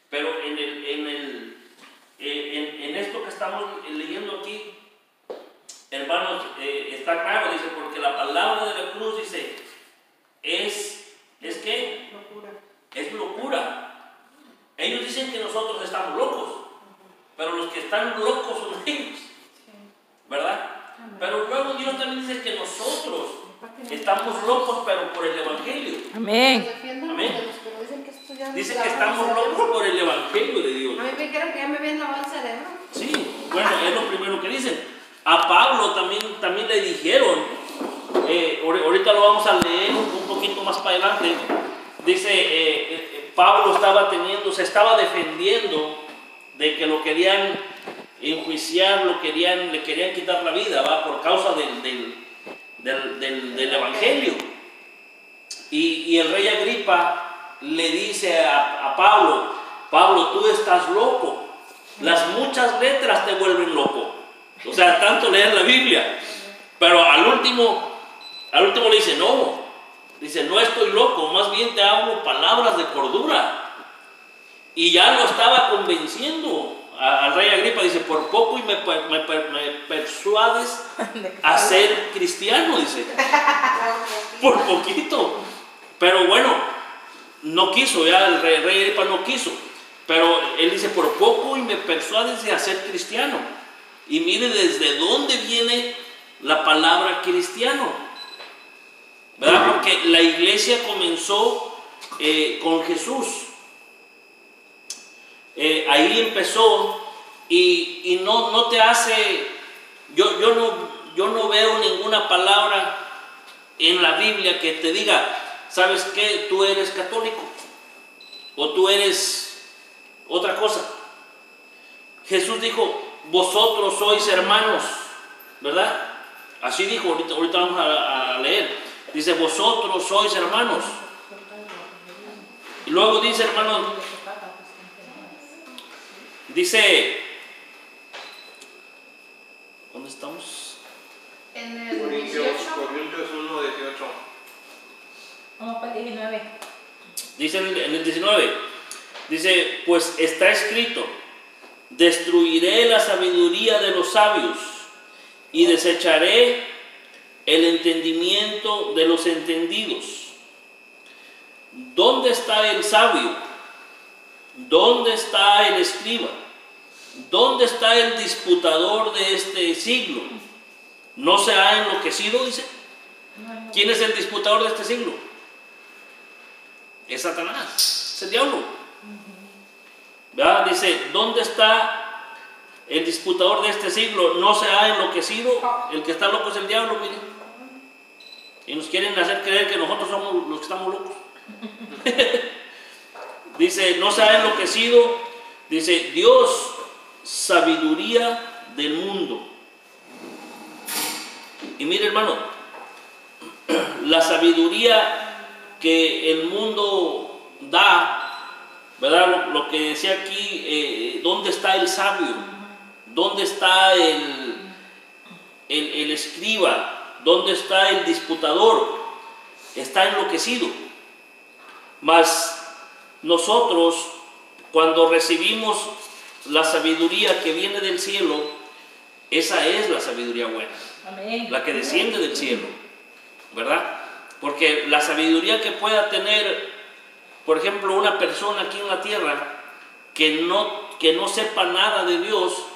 Pero en esto que estamos leyendo aquí, hermanos, está claro, dice, porque la palabra de la cruz, dice, ¿es qué? Locura. Es locura. Ellos dicen que nosotros estamos locos, pero los que están locos son ellos, ¿verdad? Pero luego Dios también dice que nosotros estamos locos, pero por el Evangelio. Amén. Amén. Pero dicen que esto ya Dice que estamos locos por el Evangelio de Dios. A mí me dijeron que ya me habían lavado el cerebro. Sí, bueno, es lo primero que dicen. A Pablo también le dijeron, ahorita lo vamos a leer un poquito más para adelante. Dice, Pablo se estaba defendiendo de que lo querían enjuiciar, le querían quitar la vida, ¿va? Por causa del Evangelio. Y el rey Agripa le dice a Pablo, Pablo, tú estás loco, las muchas letras te vuelven loco, o sea, tanto leer la Biblia. Pero al último le dice, no estoy loco, más bien te hablo palabras de cordura. Y ya lo estaba convenciendo al rey Agripa, dice, por poco y me persuades a ser cristiano, dice, por poquito. Pero bueno, no quiso, ya el rey Agripa no quiso, pero él dice, por poco y me persuades a ser cristiano. Y mire desde dónde viene la palabra cristiano, ¿verdad? Porque la iglesia comenzó con Jesús. Ahí empezó y no te hace, yo no veo ninguna palabra en la Biblia que te diga, ¿sabes qué? Tú eres católico o tú eres otra cosa. Jesús dijo, vosotros sois hermanos, ¿verdad? Así dijo, ahorita vamos a leer. Dice, vosotros sois hermanos. Y luego dice, hermanos, dice, ¿dónde estamos? En el Corintios 18. 1:18. Vamos para el 19. Dice en el 19, dice, pues está escrito, destruiré la sabiduría de los sabios y desecharé el entendimiento de los entendidos. ¿Dónde está el sabio? ¿Dónde está el escriba? ¿Dónde está el disputador de este siglo? ¿No se ha enloquecido? Dice. ¿Quién es el disputador de este siglo? Es Satanás, es el diablo. ¿Verdad? Dice, ¿dónde está el disputador de este siglo? ¿No se ha enloquecido? El que está loco es el diablo, miren. Y nos quieren hacer creer que nosotros somos los que estamos locos. Dice, no se ha enloquecido. Dice, Dios, sabiduría del mundo. Y mire, hermano, la sabiduría que el mundo da, ¿verdad? Lo que decía aquí, ¿dónde está el sabio? ¿Dónde está el escriba? ¿Dónde está el disputador? Está enloquecido. Mas nosotros, cuando recibimos la sabiduría que viene del cielo, esa es la sabiduría buena. Amén. La que desciende del cielo, ¿verdad? Porque la sabiduría que pueda tener, por ejemplo, una persona aquí en la tierra que no sepa nada de Dios,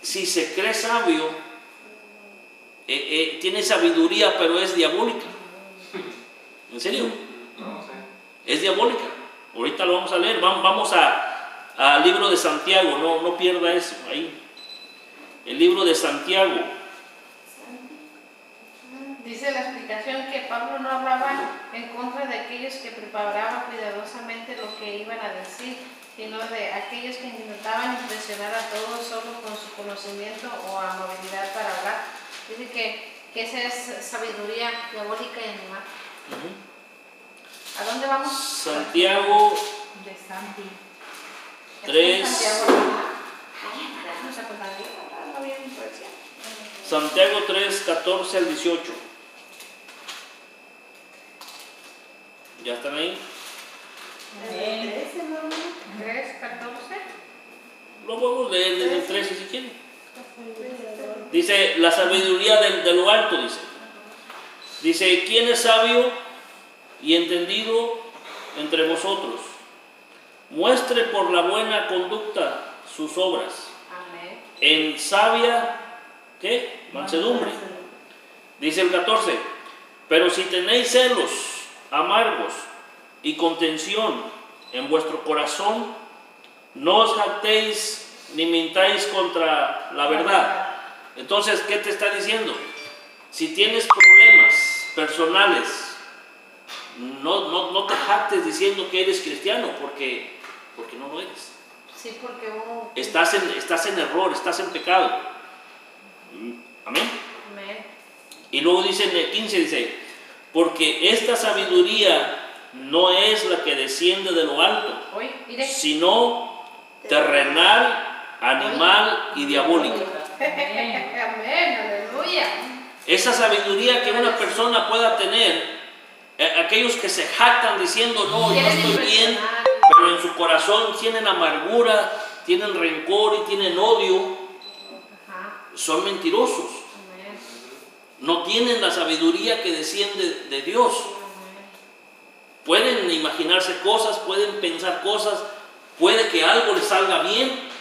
si se cree sabio, tiene sabiduría, pero es diabólica. ¿En serio? No sé. Es diabólica. Ahorita lo vamos a leer. Vamos al libro de Santiago, no pierda eso ahí. El libro de Santiago. Dice la explicación que Pablo no hablaba en contra de aquellos que preparaban cuidadosamente lo que iban a decir, sino de aquellos que intentaban impresionar a todos solo con su conocimiento o amabilidad para hablar. Dice que esa es sabiduría diabólica y animal. ¿A dónde vamos? Santiago De Santi. 3. Santiago 3, 14 al 18. ¿Ya están ahí? Amén. 3, No podemos leer desde el 13 si quieren. Dice, la sabiduría de lo alto, dice. Dice, ¿quién es sabio y entendido entre vosotros? Muestre por la buena conducta sus obras. Amén. En sabia, ¿qué? Mansedumbre. Dice el 14, pero si tenéis celos amargos y contención en vuestro corazón, no os jactéis ni mintáis contra la verdad. Entonces, ¿qué te está diciendo? Si tienes problemas personales, no te jactes diciendo que eres cristiano, porque no lo eres. Sí, porque uno... Estás en error, estás en pecado. Amén. Amén. Y luego dice en el 15, dice, porque esta sabiduría no es la que desciende de lo alto, Hoy, mire. sino terrenal, animal y diabólica. Amén, aleluya. Esa sabiduría que una persona pueda tener, aquellos que se jactan diciendo, no, yo Quieren estoy bien, impresionar. pero en su corazón tienen amargura, tienen rencor y tienen odio, Ajá. son mentirosos. Amén. No tienen la sabiduría que desciende de Dios. Amén. Pueden imaginarse cosas, pueden pensar cosas, puede que algo les salga bien,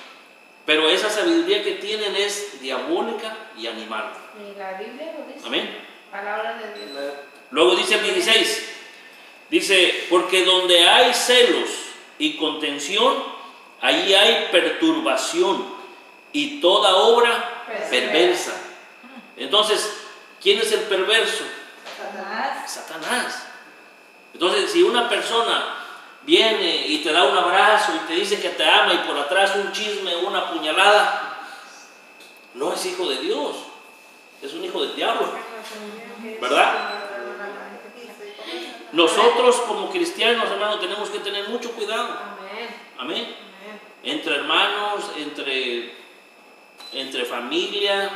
pero esa sabiduría que tienen es diabólica y animal. Y la Biblia lo dice. Amén. Palabra de Dios. Luego dice el 16, dice, porque donde hay celos y contención, ahí hay perturbación y toda obra perversa. Entonces, ¿quién es el perverso? Satanás. Entonces, si una persona viene y te da un abrazo y te dice que te ama y por atrás un chisme, una puñalada, no es hijo de Dios, es un hijo del diablo, ¿verdad? Nosotros como cristianos, hermanos, tenemos que tener mucho cuidado. Amén. Amén. Amén. Entre hermanos, entre familia,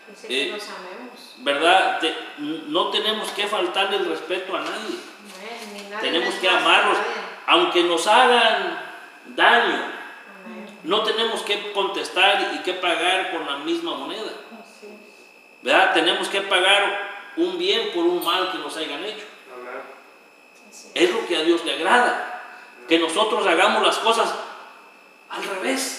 Dice que nos amemos. ¿verdad? No tenemos que faltarle el respeto a nadie. Amén. Ni nadie Tenemos es que más amarlos, nadie. aunque nos hagan daño. Amén. No tenemos que contestar y que pagar con la misma moneda, Así es. ¿verdad? Tenemos que pagar un bien por un mal que nos hayan hecho. Así es. Es lo que a Dios le agrada, que nosotros hagamos las cosas al revés.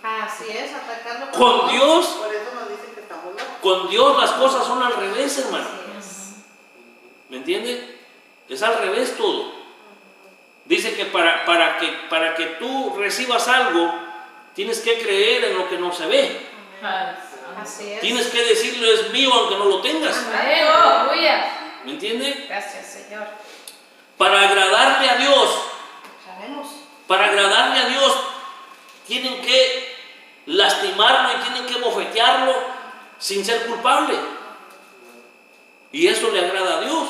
Así es, atacarlo Con Dios, Por eso nos dicen que estamos locos. con Dios las cosas son al revés, hermano. Así es. ¿Me entiende? Es al revés todo. Dice que para que tú recibas algo, tienes que creer en lo que no se ve. Así es. Tienes que decirle, es mío, aunque no lo tengas. Amén. Aleluya. ¿Me entiende? Gracias, Señor. Para agradarle a Dios, Sabemos. tienen que lastimarlo y tienen que bofetearlo sin ser culpable. Y eso le agrada a Dios.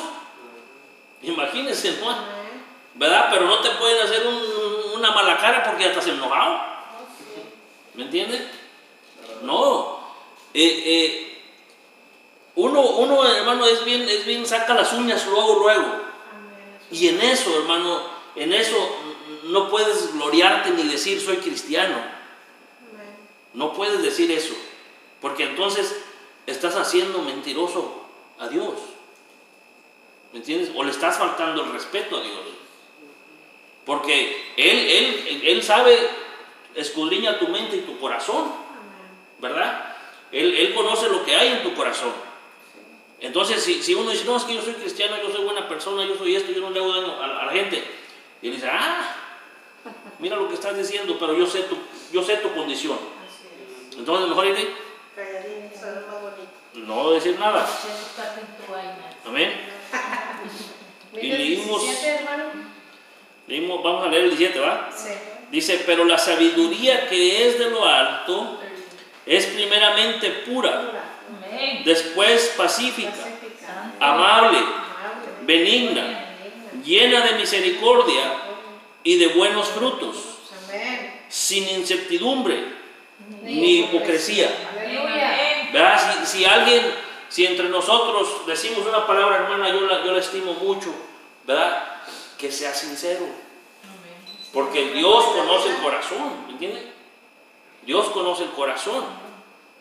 Imagínense, ¿no? Amén. ¿Verdad? Pero no te pueden hacer una mala cara porque ya estás enojado. ¿Me entiendes? No. Uno, hermano, es bien, saca las uñas luego. Amén. Y en eso, hermano, no puedes gloriarte ni decir soy cristiano. Amén. No puedes decir eso. Porque entonces estás haciendo mentiroso a Dios. ¿Me entiendes? O le estás faltando el respeto a Dios. Porque Él sabe, escudriña tu mente y tu corazón. Amén. ¿Verdad? Él conoce lo que hay en tu corazón. Entonces, si uno dice, no, es que yo soy cristiano, yo soy buena persona, yo soy esto, yo no le hago daño a la gente. Y él dice, mira lo que estás diciendo, pero yo sé tu condición. Así es. Entonces, mejor iré, Calladín, eso es lo más bonito. no decir nada. Amén. Mira Y el leímos- 17, hermano. Vamos a leer el 17, ¿va? Sí. Dice, pero la sabiduría que es de lo alto es primeramente pura, después pacífica, Pacífica. amable, Amable. benigna, Benigna. llena de misericordia y de buenos frutos, Amén. sin incertidumbre ni hipocresía. Aleluya. ¿Verdad? Si entre nosotros decimos una palabra, hermana, yo la estimo mucho, ¿verdad? Que sea sincero, porque Dios conoce el corazón, ¿me entiende? Dios conoce el corazón.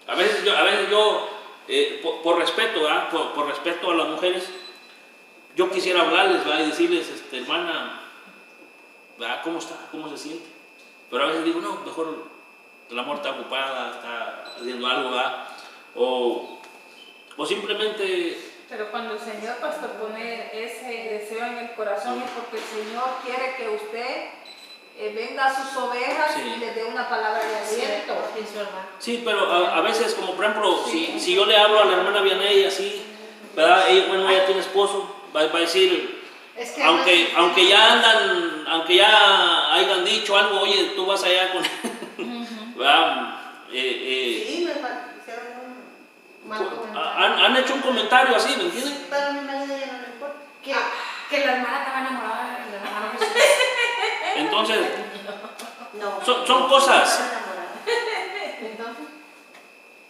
A veces yo por respeto, ¿verdad? Por respeto a las mujeres, yo quisiera hablarles, ¿verdad? Y decirles, hermana, ¿verdad? ¿Cómo está? ¿Cómo se siente? Pero a veces digo, no, mejor la mujer está ocupada, está haciendo algo, ¿verdad? O simplemente... Pero cuando el Señor, pastor, pone ese deseo en el corazón es porque el Señor quiere que usted venga a sus ovejas Sí. y les dé una palabra de aliento. Sí, es verdad. Sí, pero a veces, como por ejemplo, si yo le hablo a la hermana Vianey así, ¿verdad? Ella tiene esposo, va a decir, Es que aunque ya hayan dicho algo, oye, tú vas allá con ¿verdad? Sí, me hicieron un mal comentario. Han hecho un comentario así, ¿me entiendes? Pero a mi marido ya no le importa. Que la hermana estaba enamorada de la hermana Jesús. Entonces, No. son cosas. Estaba enamorada. Entonces,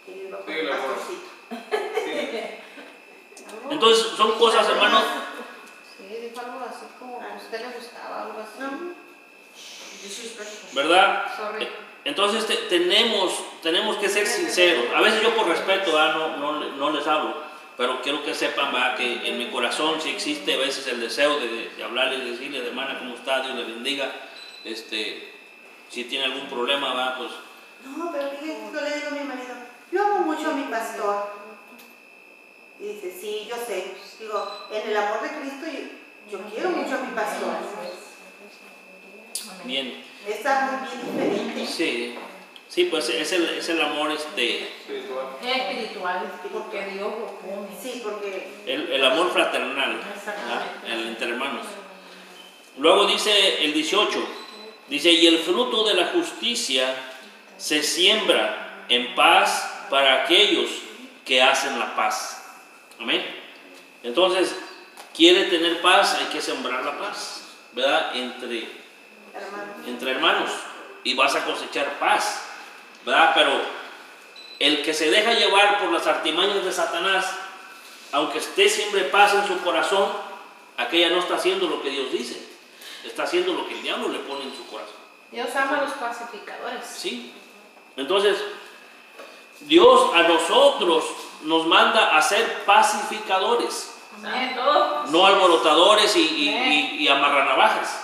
Que yo iba con Sí, el la voz. pastorcito. algo. Entonces, son cosas, hermanos. Sí, dijo algo así como que a usted le gustaba, algo así. No. ¿Verdad? Sorry. Entonces tenemos que ser sinceros. A veces yo por respeto no les hablo, pero quiero que sepan, ¿verdad? Que en mi corazón sí existe a veces el deseo de hablarles, de decirles, hermana, ¿cómo está? Dios le bendiga. Si tiene algún problema, ¿verdad? Pues No, pero fíjate, yo le digo a mi marido, yo amo mucho a mi pastor. Y dice, sí, yo sé. Digo, en el amor de Cristo yo quiero mucho a mi pastor. bien. Está muy bien diferente. Sí, pues es el amor, Espiritual. Es espiritual, porque Dios lo pone. Sí, porque el amor fraternal, ¿verdad? Entre hermanos. Luego dice el 18, dice, y el fruto de la justicia se siembra en paz para aquellos que hacen la paz. Amén. Entonces, quiere tener paz, hay que sembrar la paz, ¿verdad? Entre hermanos, y vas a cosechar paz, ¿verdad? Pero el que se deja llevar por las artimañas de Satanás, aunque esté siempre paz en su corazón, aquella no está haciendo lo que Dios dice, está haciendo lo que el diablo le pone en su corazón. Dios ama a los pacificadores. Sí. Entonces, Dios a nosotros nos manda a ser pacificadores, Santo. no alborotadores y amarranavajas,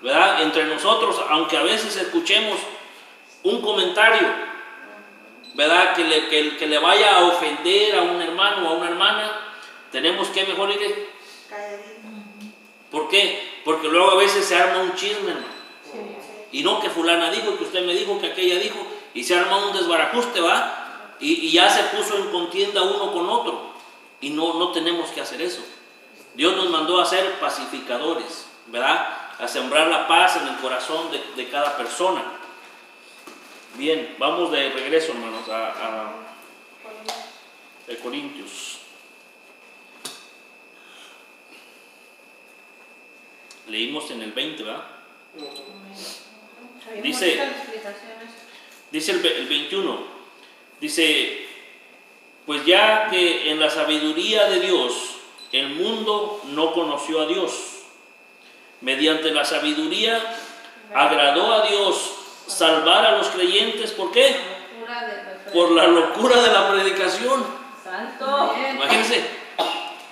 ¿verdad? Entre nosotros, aunque a veces escuchemos un comentario, ¿verdad? Que le vaya a ofender a un hermano o a una hermana, tenemos que mejor ir. calladito. ¿Por qué? Porque luego a veces se arma un chisme, hermano. Y no que fulana dijo, que usted me dijo, que aquella dijo, y se arma un desbarajuste, ¿va? Y ya se puso en contienda uno con otro. Y no tenemos que hacer eso. Dios nos mandó a ser pacificadores, ¿verdad? A sembrar la paz en el corazón de cada persona. Bien, vamos de regreso, hermanos, a Corintios. Leímos en el 20, ¿verdad? Hay Dice- muchas explicaciones. Dice el 21, dice, pues ya que en la sabiduría de Dios el mundo no conoció a Dios, mediante la sabiduría agradó a Dios salvar a los creyentes, ¿por qué? Locura de Por la locura de la predicación. Santo. Amén. Imagínense,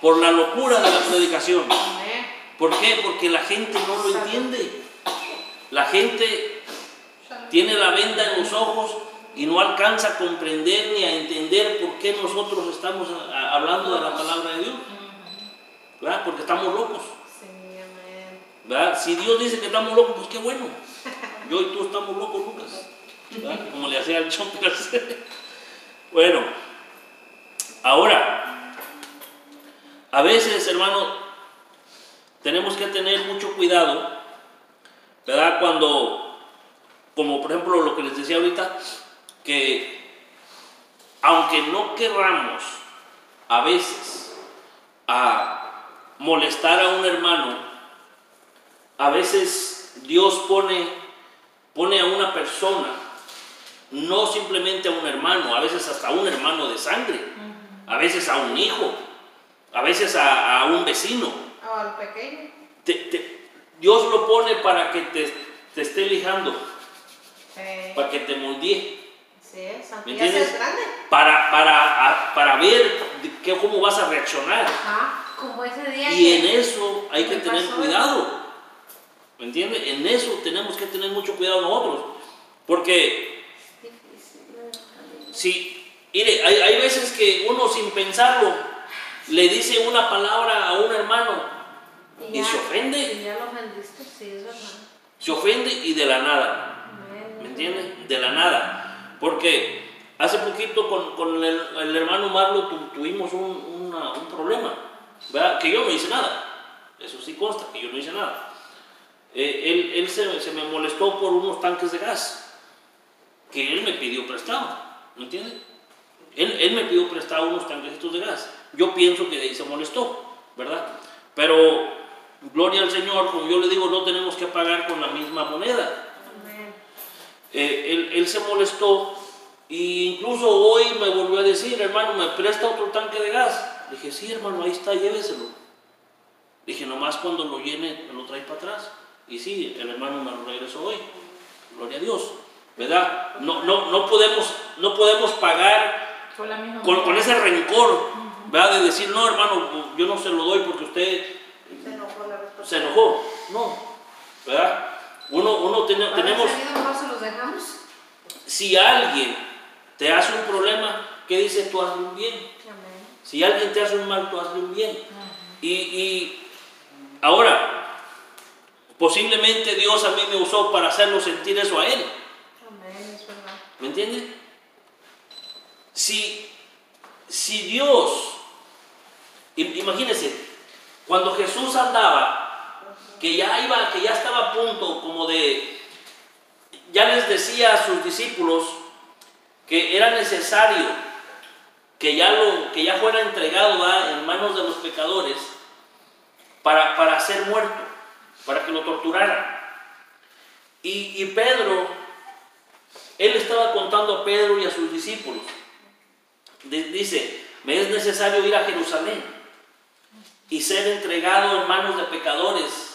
por la locura de la predicación. Amén. ¿Por qué? Porque la gente no lo entiende. La gente tiene la venda en los ojos y no alcanza a comprender ni a entender por qué nosotros estamos hablando de la palabra de Dios. ¿Verdad? Porque estamos locos. Sí, amén. ¿Verdad? Si Dios dice que estamos locos, pues qué bueno. Yo y tú estamos locos, Lucas. ¿Verdad? Como le hacía al Chomper. Bueno, ahora, a veces, hermano, tenemos que tener mucho cuidado, ¿verdad? Cuando, como por ejemplo lo que les decía ahorita, que aunque no querramos a veces a molestar a un hermano, a veces Dios pone a una persona, no simplemente a un hermano, a veces hasta a un hermano de sangre, a veces a un hijo, a veces a un vecino. O al pequeño. Dios lo pone para que te esté lijando, para que te moldee. Sí, Santo. ¿Me Ya seas entiendes? grande. Para ver cómo vas a reaccionar. Como ese día Y en que eso hay que me tener pasó. cuidado. ¿Me entiendes? En eso tenemos que tener mucho cuidado nosotros. Porque si, mire, hay veces que uno sin pensarlo le dice una palabra a un hermano y se ofende. Y ya lo ofendiste, sí, es verdad. Se ofende y de la nada. ¿Me entiendes? De la nada. Porque hace poquito con el hermano Marlo tuvimos un problema, ¿verdad? Que yo no hice nada. Eso sí consta, que yo no hice nada. Él se me molestó por unos tanques de gas que él me pidió prestado. ¿Me entiendes? Él me pidió prestado unos tanquecitos de gas. Yo pienso que de ahí se molestó, ¿verdad? Pero gloria al Señor, como yo le digo, no tenemos que pagar con la misma moneda. Él se molestó e incluso hoy me volvió a decir, hermano, ¿me presta otro tanque de gas? Le dije, sí, hermano, ahí está, lléveselo. Dije, nomás cuando lo llene me lo trae para atrás. Y sí, el hermano me lo regresó hoy. Gloria a Dios, ¿verdad? No podemos pagar Con la misma con ese rencor, ¿verdad? De decir, no, hermano, yo no se lo doy porque usted se enojó. No, ¿verdad? Tenemos... ¿No se los dejamos? Si alguien te hace un problema, ¿qué dice? Tú hazle un bien. Amén. Si alguien te hace un mal, tú hazle un bien. Y ahora, posiblemente Dios a mí me usó para hacerlo sentir eso a él. Amén, es verdad. ¿Me entiendes? Si Dios, imagínense, cuando Jesús andaba, que ya estaba a punto como de, ya les decía a sus discípulos que era necesario que ya fuera entregado, ¿verdad?, en manos de los pecadores para ser muerto, para que lo torturaran. Y Pedro, él estaba contando a Pedro y a sus discípulos. Dice, me es necesario ir a Jerusalén y ser entregado en manos de pecadores,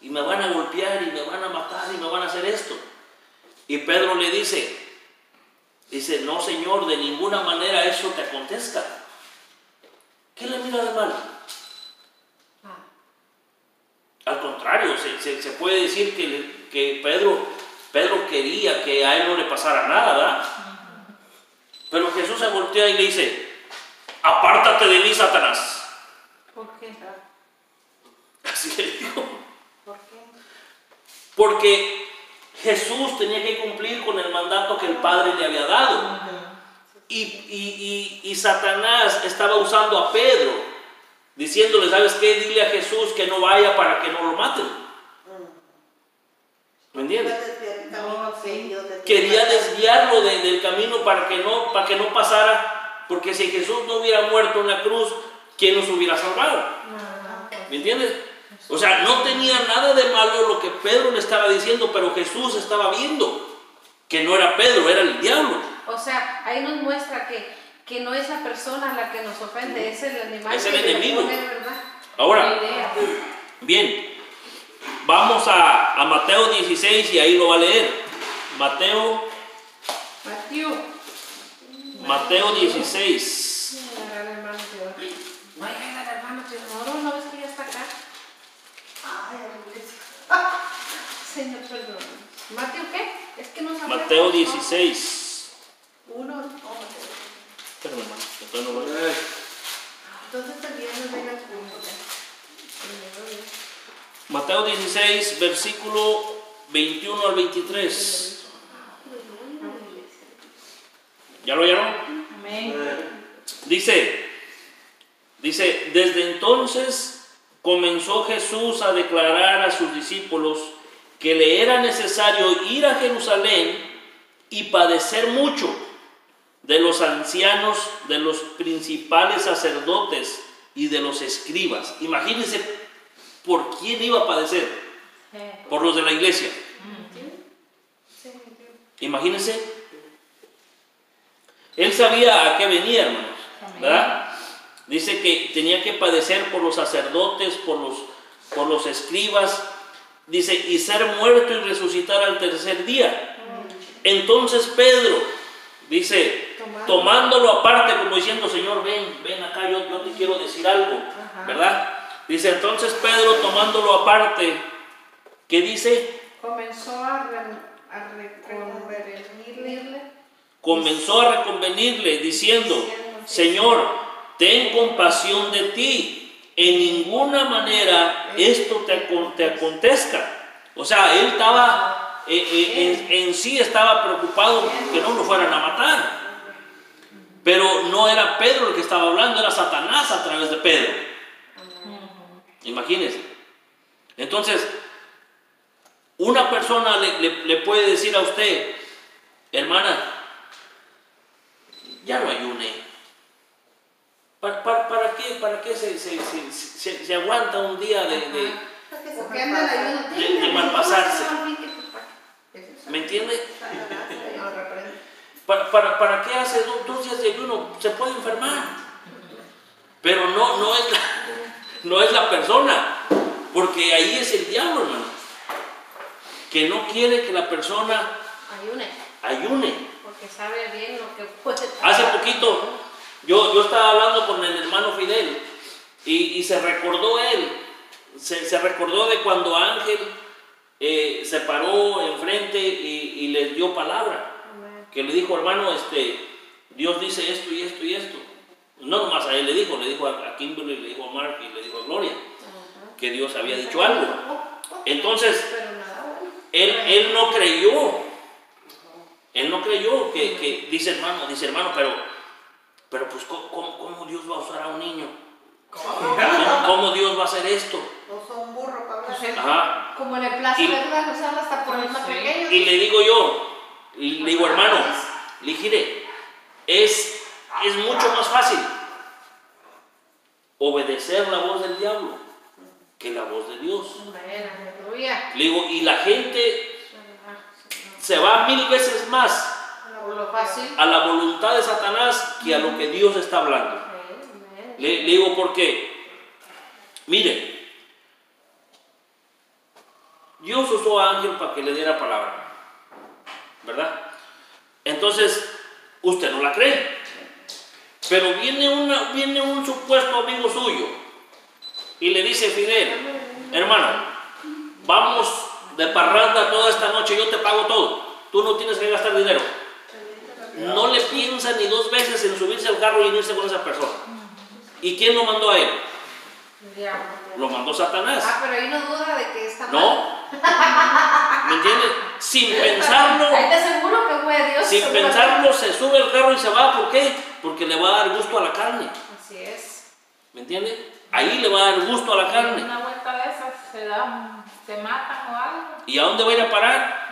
y me van a golpear y me van a matar y me van a hacer esto. Y Pedro le dice, no, Señor, de ninguna manera eso te acontezca. ¿Qué le mira de mal? Al contrario, se puede decir que Pedro quería que a él no le pasara nada, ¿verdad? Pero Jesús se voltea y le dice, apártate de mí, Satanás. ¿Por qué? Así le dijo. ¿Por qué? Porque Jesús tenía que cumplir con el mandato que el Padre le había dado. Y Satanás estaba usando a Pedro, diciéndole, ¿sabes qué? Dile a Jesús que no vaya para que no lo maten. ¿Me entiendes? Quería desviarlo del camino para que no pasara, porque si Jesús no hubiera muerto en la cruz, ¿quién nos hubiera salvado? ¿Me entiendes? O sea, no tenía nada de malo lo que Pedro le estaba diciendo, pero Jesús estaba viendo que no era Pedro, era el diablo. O sea, ahí nos muestra que no es la persona la que nos ofende, es el animal. Es el que enemigo. le pone, ¿verdad? Ahora, La idea. bien, vamos a Mateo 16 y ahí lo va a leer. Mateo 16. ¿No ves que ya está acá? Señor, perdón. ¿Mateo qué? Es que no sabemos. Mateo 16. Entonces Perdón, no lo leo. también nos venga el punto. Mateo 16, versículo 21 al 23. ¿Ya lo oyeron? Amén. Dice, desde entonces comenzó Jesús a declarar a sus discípulos que le era necesario ir a Jerusalén y padecer mucho de los ancianos, de los principales sacerdotes y de los escribas. Imagínense por quién iba a padecer. Por los de la iglesia. Imagínense. Él sabía a qué venía, hermanos, ¿verdad? Dice que tenía que padecer por los sacerdotes, por los escribas. Dice, y ser muerto y resucitar al tercer día. Entonces Pedro, dice, tomándolo aparte, como diciendo, Señor, ven acá, yo te quiero decir algo, ¿verdad? Dice, entonces Pedro, tomándolo aparte, ¿qué dice? Comenzó a reconvenirle. Comenzó a reconvenirle, diciendo, Señor, ten compasión de ti, en ninguna manera esto te acontezca. O sea, él estaba, en sí estaba preocupado que no lo fueran a matar. Pero no era Pedro el que estaba hablando, era Satanás a través de Pedro. Imagínense. Entonces, una persona le puede decir a usted, hermana, ya no ayune. ¿Para qué se aguanta un día de malpasarse? ¿Me entiende? ¿Para qué hace 2 días de ayuno? Se puede enfermar. Pero no es la persona, porque ahí es el diablo, hermano, que no quiere que la persona ayune. Porque sabe bien lo que puede pasar. Hace poquito yo estaba hablando con el hermano Fidel y se recordó él, se recordó de cuando Ángel se paró enfrente y les dio palabra. Que le dijo, hermano, Dios dice esto y esto y esto. No nomás a él le dijo a Kimberly, le dijo a Mark y le dijo a Gloria, que Dios había dicho algo. Entonces, él no creyó. Él no creyó que dice hermano, pero pues, ¿cómo Dios va a usar a un niño? ¿Cómo Dios va a hacer esto? No son burros para hablar. Ajá. Como le place verla usarla hasta por el más pequeño. Y le digo yo, le digo, hermano, le dije, es mucho más fácil obedecer la voz del diablo que la voz de Dios. Aleluya. Le digo, y la gente se va 1000 veces más a la voluntad de Satanás que a lo que Dios está hablando. Le digo, ¿por qué? Mire, Dios usó a Ángel para que le diera palabra, ¿verdad? Entonces, usted no la cree. Pero viene un supuesto amigo suyo y le dice, Fidel, hermano, vamos de parranda toda esta noche, yo te pago todo, tú no tienes que gastar dinero. No le piensa ni 2 veces en subirse al carro y irse con esa persona. ¿Y quién lo mandó a él? Lo mandó Satanás. Pero ahí no duda de que está mal. ¿No? ¿Me entiendes? Sin pensarlo. Ahí te aseguro que fue Dios. Sin pensarlo, se sube al carro y se va. ¿Por qué? Porque le va a dar gusto a la carne. Así es. ¿Me entiendes? Ahí le va a dar gusto a la carne. Una vuelta de esas se matan o algo. ¿Y a dónde va a ir a parar?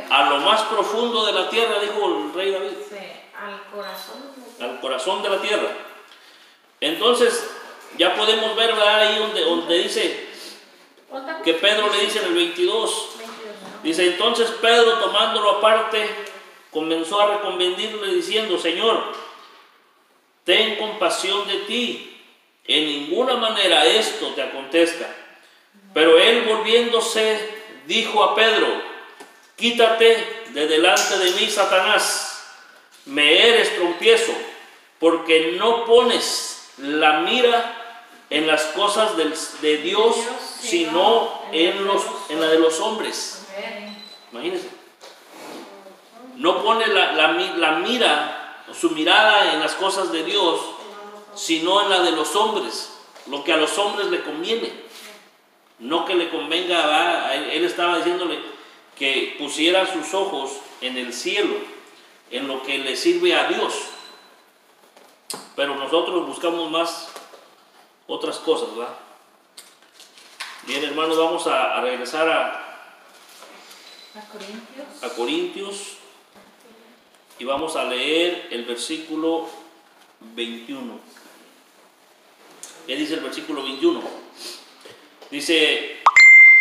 A lo más profundo de la tierra, dijo el rey David. Sí, al corazón. Al corazón de la tierra. Entonces, ya podemos ver, ¿verdad? Ahí donde dice que Pedro le dice en el 22. Dice, entonces Pedro, tomándolo aparte, comenzó a reconvenirle diciendo, Señor, ten compasión de ti, en ninguna manera esto te acontezca. Pero él, volviéndose, dijo a Pedro, quítate de delante de mí, Satanás, me eres tropiezo, porque no pones la mira en las cosas de Dios, sino en la de los hombres. Imagínense. No pone la mira, su mirada en las cosas de Dios, sino en la de los hombres, lo que a los hombres le conviene, no que le convenga. Él estaba diciéndole que pusiera sus ojos en el cielo, en lo que le sirve a Dios. Pero nosotros buscamos más otras cosas, ¿verdad? Bien, hermanos, vamos a regresar a Corintios y vamos a leer el versículo 21. ¿Qué dice el versículo 21? Dice,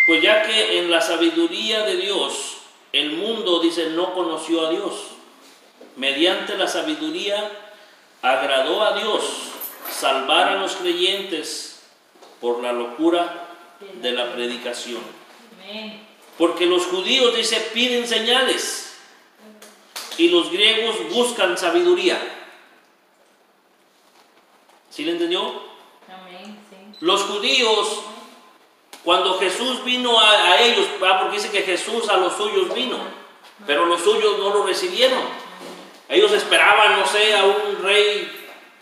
pues ya que en la sabiduría de Dios el mundo, dice, no conoció a Dios, mediante la sabiduría agradó a Dios salvar a los creyentes por la locura de la predicación. Porque los judíos, dice, piden señales, y los griegos buscan sabiduría. ¿Sí le entendió? Amén, sí. Los judíos, cuando Jesús vino a ellos, porque dice que Jesús a los suyos vino, pero los suyos no lo recibieron. Ellos esperaban, no sé, a un rey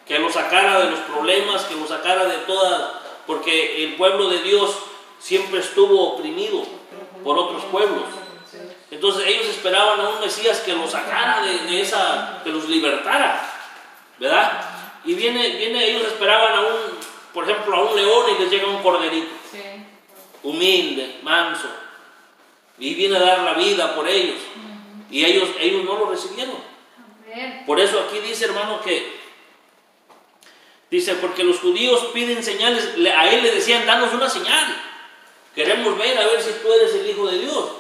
que los sacara de los problemas, que los sacara de todas, porque el pueblo de Dios siempre estuvo oprimido por otros pueblos. Entonces ellos esperaban a un Mesías que los sacara de esa, que los libertara, ¿verdad? Y ellos esperaban a por ejemplo, a un león y les llega un corderito, Sí. humilde, manso, y viene a dar la vida por ellos. Y ellos no lo recibieron. Amén. Por eso aquí dice, hermano, dice, porque los judíos piden señales, a él le decían, danos una señal. Queremos ver, a ver si tú eres el Hijo de Dios.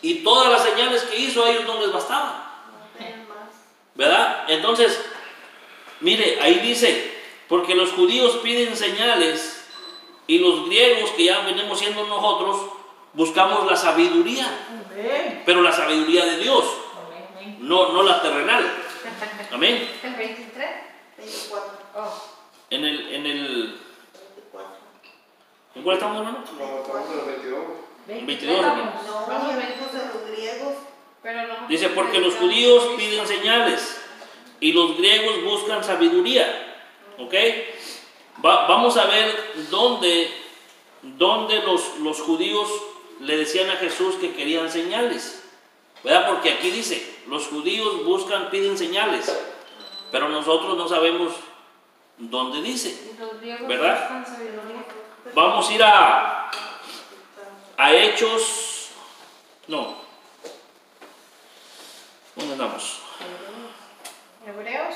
Y todas las señales que hizo a ellos no les bastaban. ¿Verdad? Entonces, mire, ahí dice, porque los judíos piden señales y los griegos, que ya venimos siendo nosotros, buscamos la sabiduría. Pero la sabiduría de Dios, no la terrenal. Amén. ¿El 23? 24. Oh. En el 24. ¿En cuál estamos, hermano? No, estamos en los 22. 22, hermano. No, venimos de los griegos. Pero no. Dice, porque los judíos piden señales y los griegos buscan sabiduría. ¿Ok? Vamos a ver dónde los judíos le decían a Jesús que querían señales. ¿Verdad? Porque aquí dice, los judíos piden señales, pero nosotros no sabemos dónde dice. Los griegos ¿Verdad? buscan sabiduría. Vamos a ir a Hechos. No. ¿Dónde andamos? Hebreos.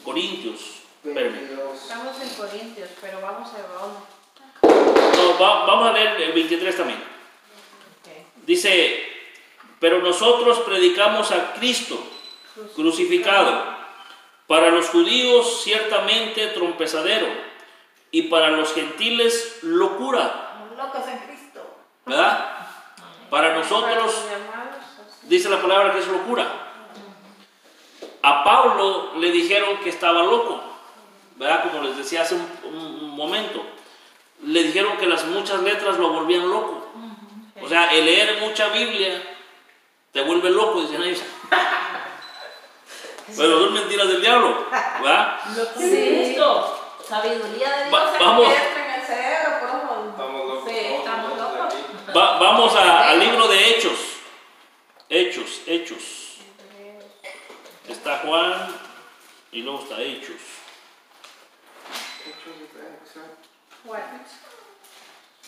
Corintios. Espérame. 22. Estamos en Corintios, pero vamos a dónde. No, vamos a leer el 23 también. Okay. Dice, pero nosotros predicamos a Cristo crucificado, para los judíos ciertamente trompezadero, y para los gentiles locura. Locos en Cristo. ¿Verdad? Para nosotros, Para los llamados, así. dice la palabra que es locura. A Pablo le dijeron que estaba loco, ¿verdad? Como les decía hace un momento, le dijeron que las muchas letras lo volvían loco. O sea, el leer mucha Biblia te vuelve loco, dicen ellos. Pero son mentiras del diablo, ¿verdad? Sí. Sabiduría de Dios Vamos. se entra en el cerebro, por eso. Estamos locos. Sí, estamos locos. Vamos al libro de Hechos. Hechos. Está Juan y luego está Hechos. Bueno.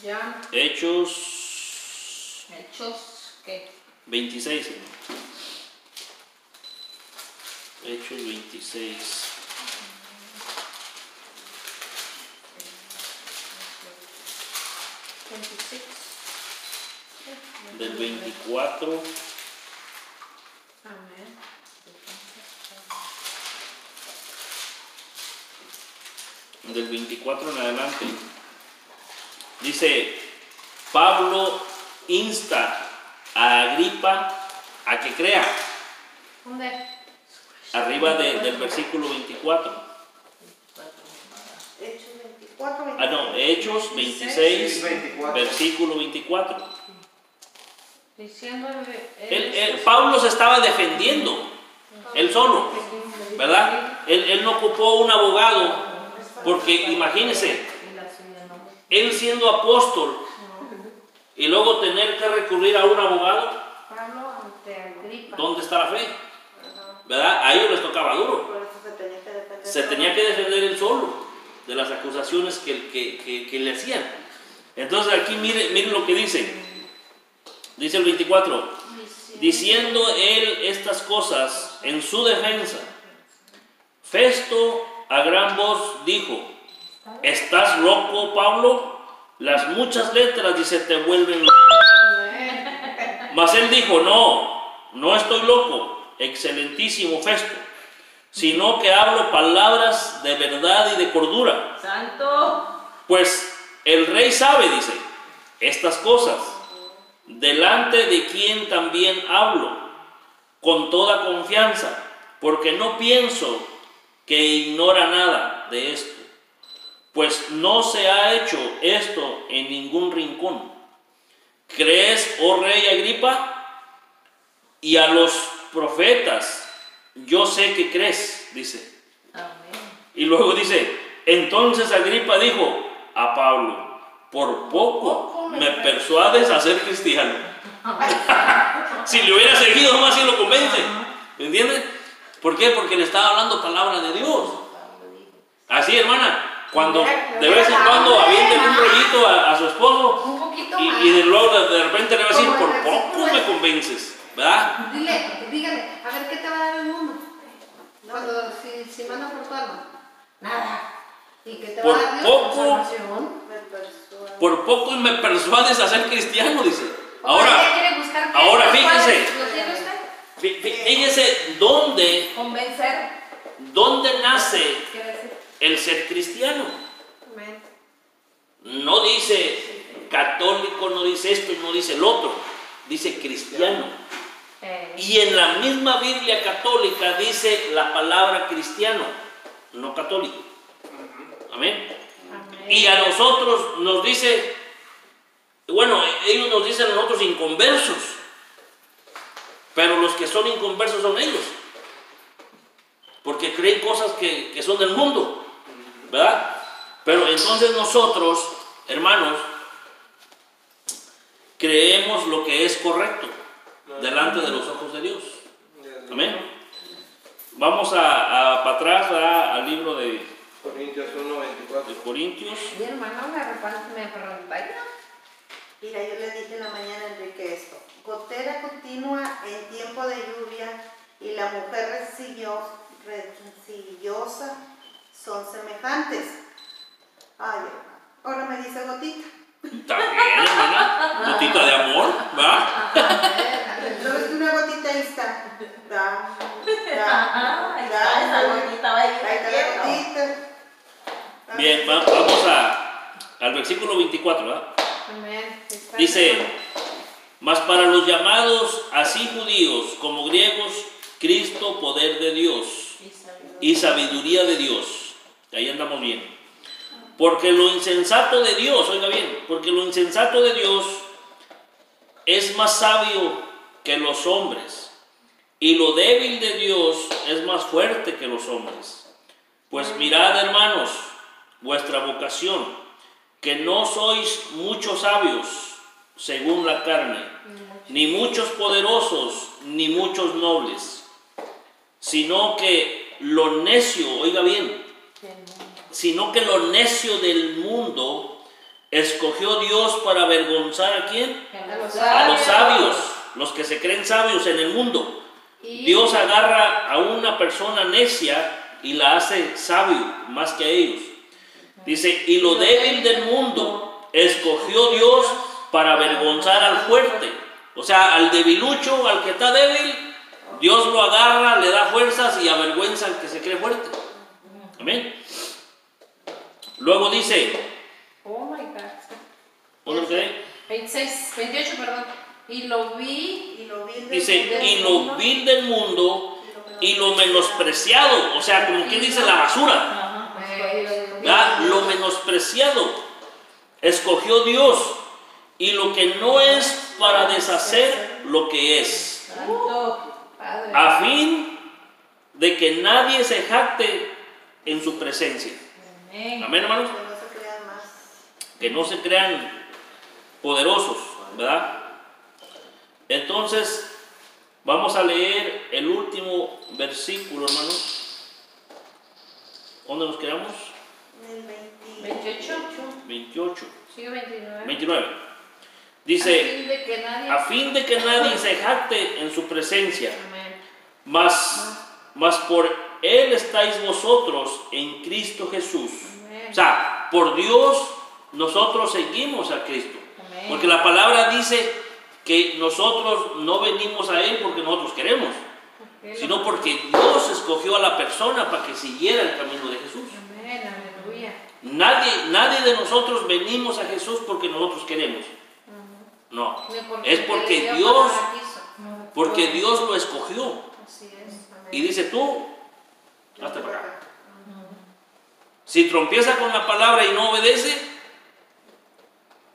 Ya. Hechos Hechos. ¿Qué? 26. Hechos 26. Del 24. Amén. Del 24 en adelante. Dice, Pablo insta a Agripa a que crea. ¿Dónde? Arriba del versículo 24. Hechos 24, 25. Ah, no, Hechos 26, 24. versículo 24. Diciéndole. Pablo se estaba defendiendo, él solo, ¿verdad? Él no ocupó un abogado, porque imagínense, él siendo apóstol y luego tener que recurrir a un abogado, Pablo ante Agripa. ¿dónde está la fe? ¿Verdad? A ellos les tocaba duro. Por eso se tenía que defender. Se tenía que defender él solo de las acusaciones que le hacían. Entonces aquí miren lo que dice. Dice el 24. Diciendo él estas cosas en su defensa, Festo a gran voz dijo: ¿Estás loco, Pablo? Las muchas letras, dice, te vuelven loco. Mas él dijo: no estoy loco, excelentísimo Festo, sino que hablo palabras de verdad y de cordura. Santo. Pues el rey sabe, dice, estas cosas, delante de quien también hablo, con toda confianza, porque no pienso que ignora nada de esto, pues no se ha hecho esto en ningún rincón. ¿Crees, oh rey Agripa? Y a los profetas, yo sé que crees, dice. Amén. Y luego dice, entonces Agripa dijo a Pablo, por poco me persuades a ser cristiano. Si le hubiera seguido más, si lo convence. ¿Me entiendes? ¿Por qué? Porque le estaba hablando palabra de Dios. Así, hermana, cuando de vez en cuando avienten un rollito a su esposo Un poquito más. y luego de repente le va a decir, por poco me convences, ¿verdad? Dígale, a ver qué te va a dar el mundo. Cuando si manda por tu alma. Nada. ¿Y qué te Por va a dar Dios? poco- Salvación. Por poco me persuades a ser cristiano, dice. Ahora Ahora, quiere buscar qué? ahora ¿Cuál fíjese. es? ¿Lo tiene usted? fíjese dónde Convencer, nace quiere decir. el ser cristiano. Amén. No dice católico, no dice esto, no dice el otro, dice cristiano. Y en la misma Biblia católica dice la palabra cristiano, no católico. Amén. Amén. Y a nosotros nos dice, bueno, ellos nos dicen a nosotros inconversos, pero los que son inconversos son ellos, porque creen cosas que son del mundo, ¿verdad? Pero entonces nosotros, hermanos, creemos lo que es correcto delante de los ojos de Dios. Amén. Vamos para atrás al libro de Corintios 1:24. Corintios. Mi hermano me preguntaría. Mira, yo le dije en la mañana a Enrique esto. Gotera continua en tiempo de lluvia y la mujer rencillosa son semejantes. Ay, hermano. Ahora me dice gotita. También, hermana, gotita de amor, ¿va? ¿No ves que una gotita ahí está? Ahí está, esa gotita va a ir Ahí está la gotita. Bien, vamos al versículo 24, ¿verdad? Amén. Está Dice, bien. mas para los llamados, así judíos como griegos, Cristo, poder de Dios y sabiduría de Dios. Ahí andamos bien. Porque lo insensato de Dios, oiga bien, porque lo insensato de Dios es más sabio que los hombres, y lo débil de Dios es más fuerte que los hombres. Pues mirad, hermanos, vuestra vocación, que no sois muchos sabios según la carne, ni muchos poderosos, ni muchos nobles, sino que lo necio, oiga bien, sino que lo necio del mundo escogió Dios para avergonzar ¿a quién? A los sabios, los que se creen sabios en el mundo. Dios agarra a una persona necia y la hace sabio más que a ellos. Dice, y lo débil del mundo escogió Dios para avergonzar al fuerte. O sea, al debilucho, al que está débil, Dios lo agarra, le da fuerzas y avergüenza al que se cree fuerte. Amén. Luego dice, Oh my God. ¿dónde quedé? 28, perdón. Y lo vi. Dice, y lo vil del mundo y lo menospreciado, o sea, como quien dice la basura, ¿verdad? Lo menospreciado escogió Dios, y lo que no es para deshacer lo que es, Padre. a fin de que nadie se jacte en su presencia. Amén, hermanos. Que no se crean más. Que no se crean poderosos, ¿verdad? Entonces, vamos a leer el último versículo, hermanos. ¿Dónde nos quedamos? En el 28. 28. Sigue 29. 29. A Dice, fin de que nadie. a fin de que nadie se jacte en su presencia, Amén. mas por Él estáis vosotros en Cristo Jesús. Amén. O sea, por Dios nosotros seguimos a Cristo. Amén. Porque la palabra dice que nosotros no venimos a Él porque nosotros queremos, sino porque Dios escogió a la persona para que siguiera el camino de Jesús. Amén. Aleluya. Nadie de nosotros venimos a Jesús porque nosotros queremos. No, Ni es porque Dios Dios, la quiso. porque Dios lo escogió. Así es. Amén. Y dice tú, hazte para acá. Si trompieza con la palabra y no obedece,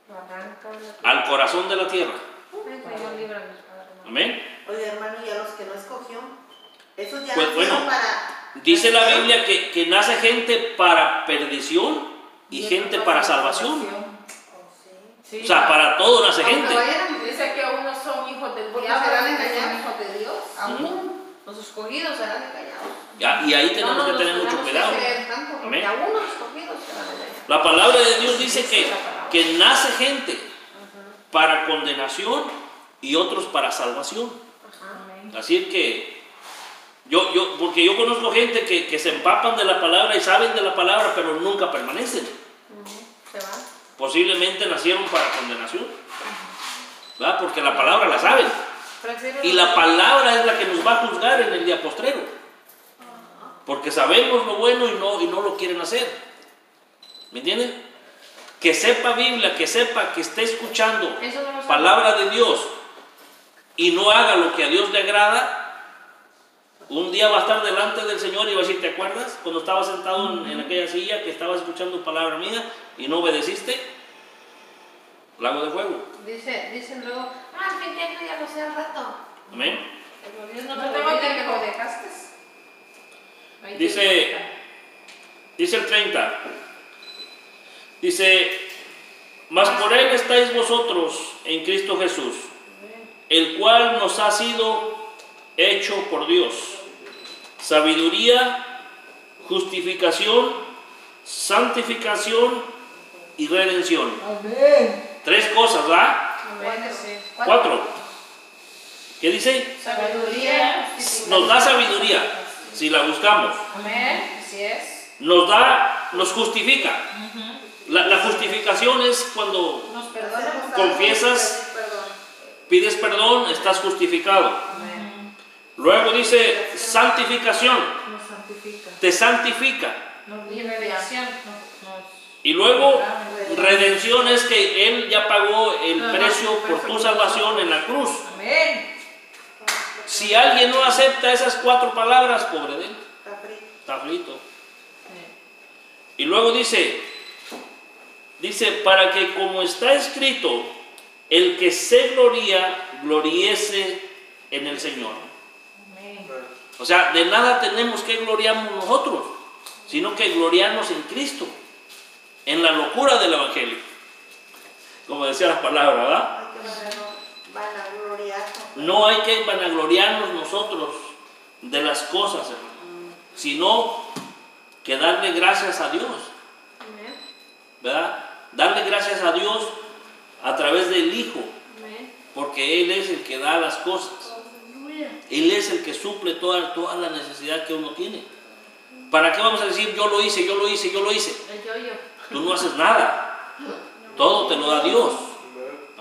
Lo arranca, al corazón de la tierra. Ay, Señor, líbranos, Padre. Amén. Oye, hermano, y a los que no escogió, esos ya Pues nacieron bueno, para... Dice la Biblia que nace gente para perdición y gente para salvación. Oh, sí. Sí, O sea, para todo nace aunque gente. vayan, dice que unos son hijos del Porque diablo, serán otros son engañados. hijos de Dios. Aún los escogidos serán engañados. Y ahí tenemos que tener mucho cuidado. Tanto, Amén. porque aún los escogidos serán engañados. La palabra de Dios dice que nace gente para condenación y otros para salvación. Amén. Así que porque yo conozco gente que se empapan de la palabra y saben de la palabra, pero nunca permanecen. Se va. Posiblemente nacieron para condenación, ¿verdad? Porque la palabra la saben. Y la palabra es la que nos va a juzgar en el día postrero. Porque sabemos lo bueno y no lo quieren hacer. ¿Me entienden? Que sepa Biblia, que sepa que esté escuchando Eso no lo palabra de Dios y no haga lo que a Dios le agrada, un día va a estar delante del Señor y va a decir, ¿te acuerdas? Cuando estabas sentado en aquella silla que estabas escuchando palabra mía y no obedeciste, lago de fuego. Dicen luego, al fin ya lo sé al rato. Amén. Pero Dios no No te te olvida olvides que que lo dejaste. Ahí te Dice el 30, dice, mas por Él estáis vosotros en Cristo Jesús, el cual nos ha sido hecho por Dios, sabiduría, justificación, santificación y redención. Amén. 3 cosas, ¿verdad? Amén, sí. 4. ¿Qué dice? Sabiduría. Nos da sabiduría, si la buscamos. Amén. Así es. Nos justifica. La justificación es cuando Nos perdona. Confiesas. pides perdón, estás justificado. Amén. Luego dice santificación, Nos santifica. te santifica. Nos Y limpia. redención. Y luego redención es que Él ya pagó el Ajá, precio por tu salvación en la cruz. Amén. Si alguien no acepta esas 4 palabras, pobre de él, está frito. Y luego dice, para que como está escrito, el que se gloría, gloriese en el Señor. Amén. O sea, de nada tenemos que gloriarnos nosotros, sino que gloriarnos en Cristo, en la locura del Evangelio. Como decía la palabra, ¿verdad? No hay que vanagloriarnos nosotros de las cosas, hermano, sino que darle gracias a Dios, Amén. ¿verdad? Darle gracias a Dios a través del Hijo, Amén. porque Él es el que da las cosas. Él es el que suple toda la necesidad que uno tiene. ¿Para qué vamos a decir yo lo hice, yo lo hice, yo lo hice? El yo-yo. Tú no haces nada. Todo te lo da Dios.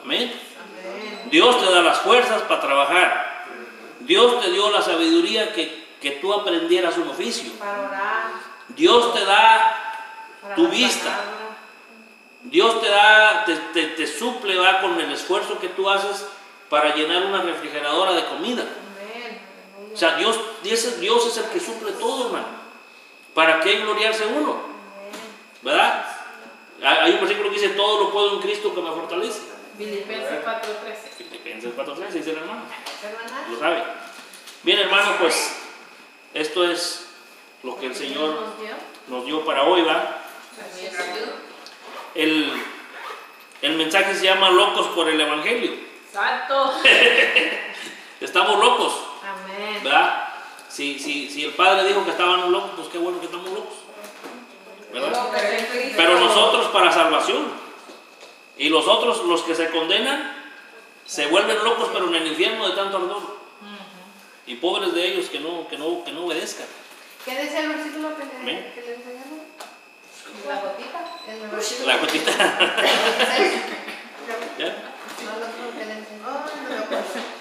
Amén. Amén. Dios te da las fuerzas para trabajar. Dios te dio la sabiduría que tú aprendieras un oficio. Para orar. Dios te da Para tu la vista. palabra. Dios te da, te suple, va, con el esfuerzo que tú haces para llenar una refrigeradora de comida. Amén. O sea, Dios es el que suple todo, hermano. ¿Para qué gloriarse uno? ¿Verdad? Hay un versículo que dice, todo lo puedo en Cristo que me fortalece. Filipenses 4:13. Filipenses 4:13, dice el hermano. Hermana. Lo sabe. Bien, hermano, pues esto es lo que el Señor Nos dio. nos dio para hoy, ¿va? Así es. El mensaje se llama Locos por el Evangelio. Santo. Estamos locos, Amén. ¿verdad? Si el Padre dijo que estábamos locos, pues qué bueno que estamos locos, ¿verdad? Pero nosotros para salvación. Y los otros, los que se condenan, se vuelven locos, pero en el infierno de tanto ardor. Y pobres de ellos que no obedezcan. ¿Qué decía el versículo que Amén. le enseñamos? La gotita. El versículo. La gotita. ¿Ya? No, lo que le enseñó.